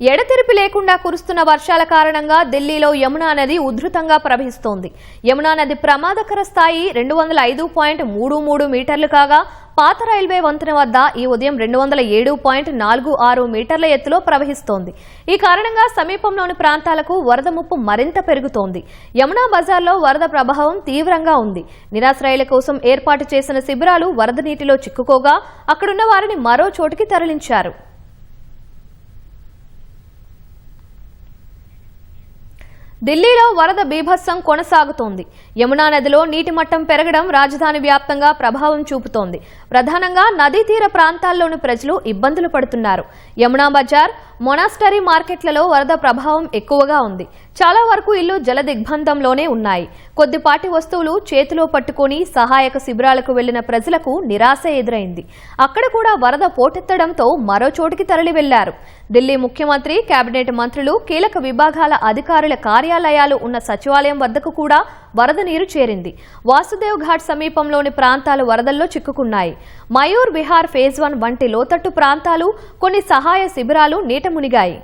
ఎడతెరిపి లేకుండా కురుస్తున్న వర్షాల కారణంగా ఢిల్లీలో యమునా నది ఉధృతంగా ప్రవహిస్తోంది. యమునా నది ప్రమాదకర స్థాయి 205.33 మీటర్లు కాగా పాత రైల్వే వంతెన వద్ద ఈ ఉదయం 207.46 మీటర్ల ఎత్తులో ప్రవహిస్తోంది. ఈ కారణంగా సమీపంలోని ప్రాంతాలకు వరద ముప్పు మరింత పెరుగుతోంది. యమునా బజార్లో వరద ప్రభావం తీవ్రంగా ఉంది. నిరాశ్రయుల కోసం ఏర్పాటు చేసిన శిబిరాలు వరద నీటిలో చిక్కుకోగా అక్కడున్న వారిని మరో చోటికి తరలించారు. ఢిల్లీలో వరద బీభత్సం కొనసాగుతోంది. యమునా నదిలో నీటి మట్టం పెరగడం రాజధాని వ్యాప్తంగా ప్రభావం చూపుతోంది. ప్రధానంగా నదీ తీర ప్రాంతాల్లోని ప్రజలు ఇబ్బందులు పడుతున్నారు. యమునా బజార్, మొనాస్టరీ మార్కెట్లలో వరద ప్రభావం ఎక్కువగా ఉంది. చాలా వరకు ఇళ్లు జల దిగ్బంధంలోనే ఉన్నాయి. కొద్దిపాటి వస్తువులు చేతిలో పట్టుకుని సహాయక శిబిరాలకు వెళ్లిన ప్రజలకు నిరాశ ఎదురైంది. అక్కడ కూడా వరద పోటెత్తడంతో మరో చోటికి తరలి వెళ్లారు. ఢిల్లీ ముఖ్యమంత్రి, కేబినెట్ మంత్రులు, కీలక విభాగాల అధికారుల కార్యాలయాలు ఉన్న సచివాలయం వద్దకు కూడా వరద నీరు చేరింది. వాసుదేవ్ ఘాట్ సమీపంలోని ప్రాంతాలు వరదల్లో చిక్కుకున్నాయి. మయూర్ విహార్ ఫేజ్ 1 వంటి లోతట్టు ప్రాంతాలు, కొన్ని సహాయ శిబిరాలు నీట మునిగాయి.